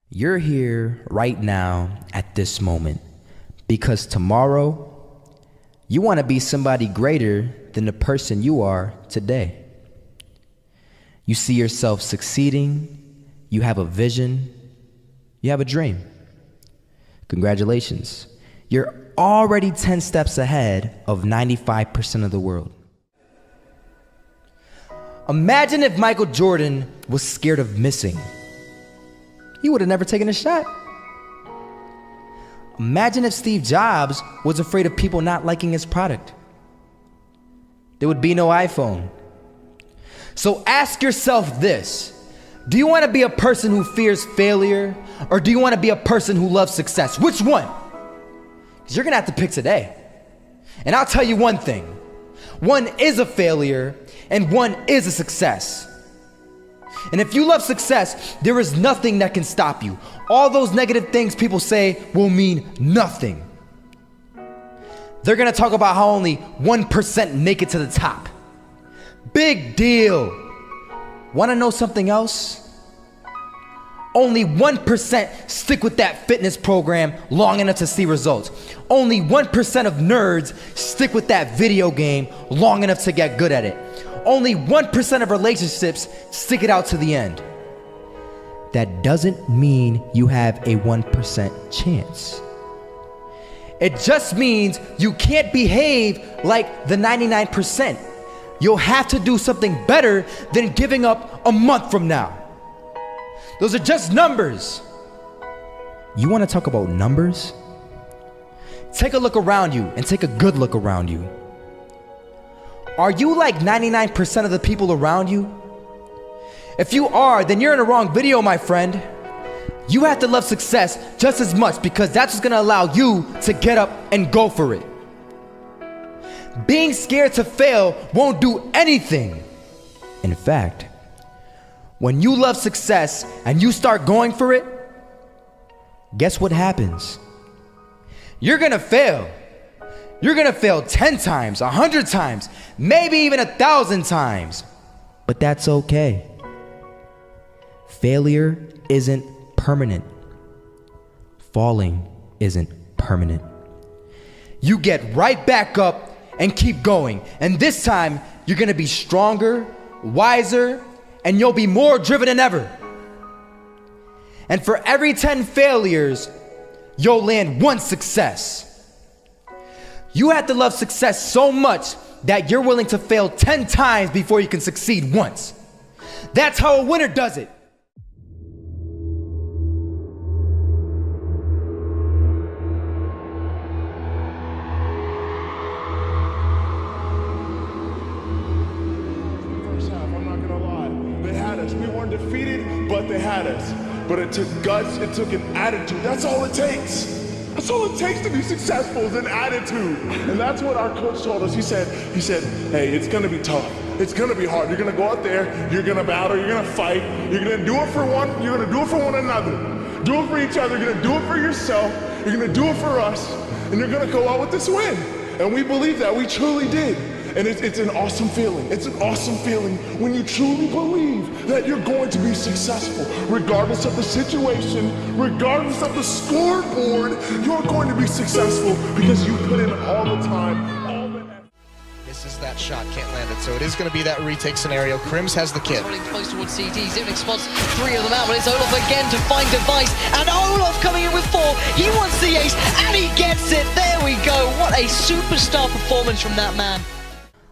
You're here right now at this moment because tomorrow you want to be somebody greater than the person you are today. You see yourself succeeding, you have a vision, you have a dream. Congratulations. You're already 10 steps ahead of 95% of the world. Imagine if Michael Jordan was scared of missing. He would have never taken a shot. Imagine if Steve Jobs was afraid of people not liking his product. There would be no iPhone. So ask yourself this: do you want to be a person who fears failure, or do you want to be a person who loves success? Which one? Because you're gonna have to pick today. And I'll tell you one thing: one is a failure and one is a success. And if you love success, there is nothing that can stop you. All those negative things people say will mean nothing. They're gonna talk about how only 1% make it to the top. Big deal. Wanna know something else? Only 1% stick with that fitness program long enough to see results. Only 1% of nerds stick with that video game long enough to get good at it. Only 1% of relationships stick it out to the end. That doesn't mean you have a 1% chance. It just means you can't behave like the 99%. You'll have to do something better than giving up a month from now. Those are just numbers. You want to talk about numbers? Take a look around you and take a good look around you. Are you like 99% of the people around you? If you are, then you're in the wrong video, my friend. You have to love success just as much because that's what's gonna allow you to get up and go for it. Being scared to fail won't do anything. In fact, when you love success and you start going for it, guess what happens? You're gonna fail. You're gonna fail 10 times, 100 times, maybe even 1,000 times. But that's okay. Failure isn't permanent. Falling isn't permanent. You get right back up and keep going. And this time, you're gonna be stronger, wiser, and you'll be more driven than ever. And for every 10 failures, you'll land one success. You have to love success so much that you're willing to fail 10 times before you can succeed once. That's how a winner does it. First half, I'm not gonna lie. They had us. We weren't defeated, but they had us. But it took guts, it took an attitude. That's all it takes. That's all it takes to be successful is an attitude. And that's what our coach told us. He said, hey, it's gonna be tough. It's gonna be hard. You're gonna go out there, you're gonna battle, you're gonna fight, you're gonna do it for one, you're gonna do it for one another. Do it for each other, you're gonna do it for yourself, you're gonna do it for us, and you're gonna go out with this win. And we believe that, we truly did. And it's an awesome feeling. It's an awesome feeling when you truly believe that you're going to be successful. Regardless of the situation, regardless of the scoreboard, you're going to be successful because you put in all the time, all the effort. Misses that shot, can't land it. So it is going to be that retake scenario. Crims has the kid. Running close towards CT. Zivnik spots 3 of them out, but it's Olaf again to find Device. And Olaf coming in with 4. He wants the ace, and he gets it. There we go. What a superstar performance from that man.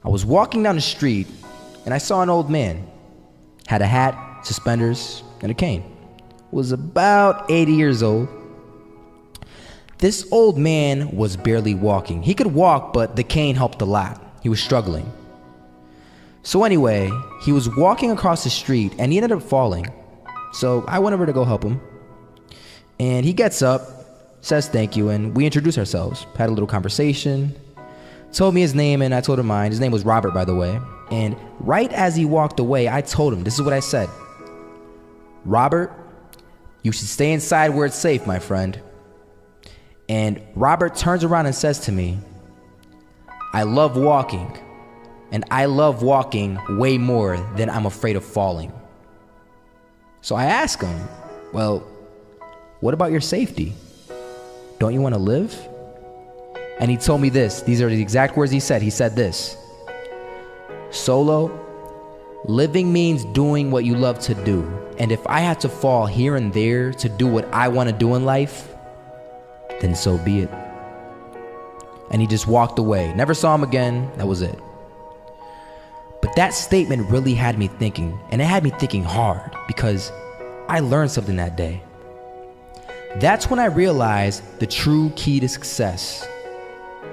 I was walking down the street and I saw an old man. Had a hat, suspenders, and a cane. Was about 80 years old. This old man was barely walking. He could walk, but the cane helped a lot. He was struggling. So anyway, he was walking across the street and he ended up falling. So I went over to go help him. And he gets up, says thank you, and we introduced ourselves. Had a little conversation. Told me his name and I told him mine. His name was Robert, by the way. And right as he walked away, I told him, this is what I said. Robert, you should stay inside where it's safe, my friend. And Robert turns around and says to me, I love walking, and I love walking way more than I'm afraid of falling. So I asked him, well, What about your safety? Don't you want to live? And he told me this. These are the exact words he said. He said this: Solo, living means doing what you love to do. And if I had to fall here and there to do what I want to do in life, then so be it. And he just walked away. Never saw him again. That was it. But that statement really had me thinking, and it had me thinking hard, because I learned something that day. That's when I realized the true key to success.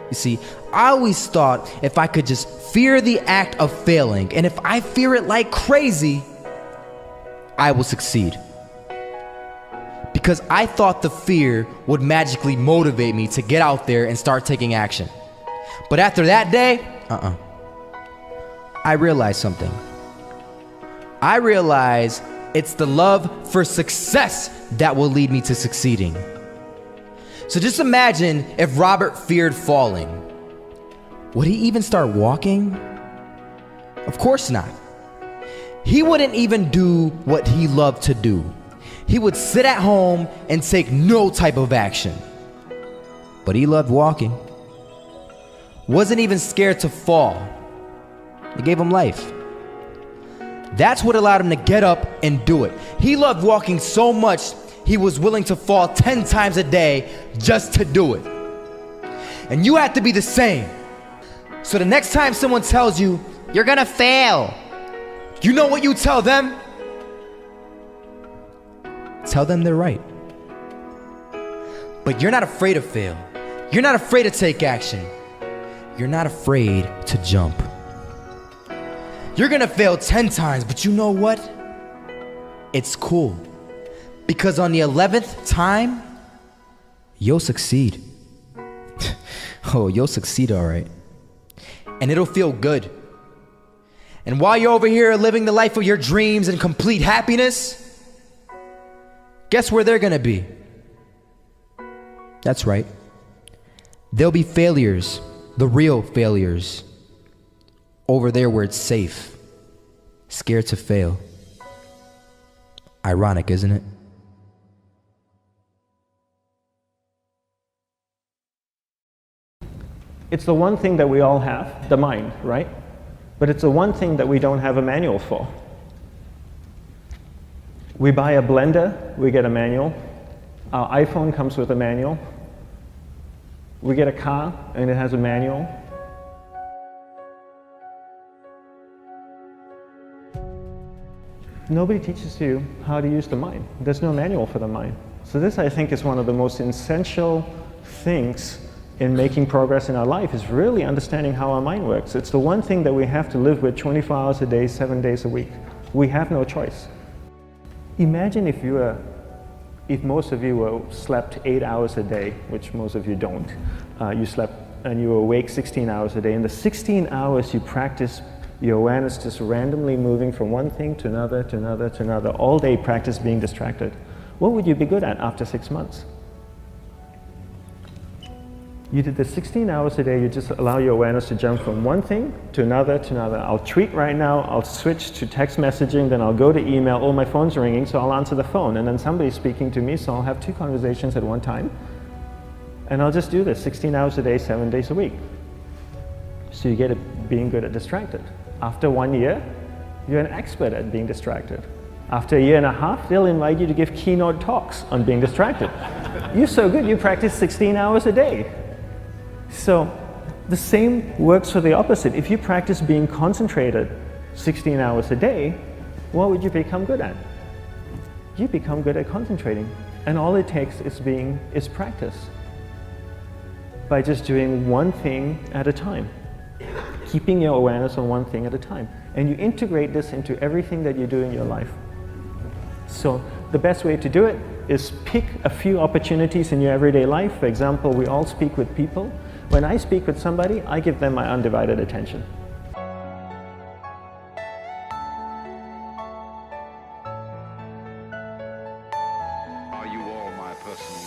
You see, I always thought if I could just fear the act of failing, and if I fear it like crazy, I will succeed. Because I thought the fear would magically motivate me to get out there and start taking action. But after that day, I realized something. I realized it's the love for success that will lead me to succeeding. So just imagine if Robert feared falling. Would he even start walking? Of course not. He wouldn't even do what he loved to do. He would sit at home and take no type of action. But he loved walking. Wasn't even scared to fall. It gave him life. That's what allowed him to get up and do it. He loved walking so much, he was willing to fall 10 times a day just to do it. And you have to be the same. So the next time someone tells you, you're gonna fail, you know what you tell them? Tell them they're right. But you're not afraid to fail. You're not afraid to take action. You're not afraid to jump. You're gonna fail 10 times, but you know what? It's cool. Because on the 11th time, you'll succeed. Oh, you'll succeed, all right. And it'll feel good. And while you're over here living the life of your dreams and complete happiness, guess where they're gonna be? That's right. They'll be failures, the real failures. Over there where it's safe, scared to fail. Ironic, isn't it? It's the one thing that we all have, the mind, right? But it's the one thing that we don't have a manual for. We buy a blender, we get a manual. Our iPhone comes with a manual. We get a car and it has a manual. Nobody teaches you how to use the mind. There's no manual for the mind. So this, I think, is one of the most essential things in making progress in our life, is really understanding how our mind works. It's the one thing that we have to live with 24 hours a day, 7 days a week. We have no choice. Imagine if most of you slept 8 hours a day, which most of you don't. You slept and you were awake 16 hours a day. In the 16 hours you practice your awareness just randomly moving from one thing to another, to another, to another, all day practice being distracted. What would you be good at after 6 months? You did this 16 hours a day, you just allow your awareness to jump from one thing to another, to another. I'll tweet right now, I'll switch to text messaging, then I'll go to email, oh, my phone's ringing, so I'll answer the phone, and then somebody's speaking to me, so I'll have 2 conversations at one time. And I'll just do this 16 hours a day, 7 days a week. So you get it being good at distracted. After 1 year, you're an expert at being distracted. After a year and a half, they'll invite you to give keynote talks on being distracted. You're so good, you practice 16 hours a day. So the same works for the opposite. If you practice being concentrated 16 hours a day, what would you become good at? You become good at concentrating. And all it takes is practice. By just doing one thing at a time. Keeping your awareness on one thing at a time. And you integrate this into everything that you do in your life. So the best way to do it is pick a few opportunities in your everyday life. For example, we all speak with people. When I speak with somebody, I give them my undivided attention. Are you all my personal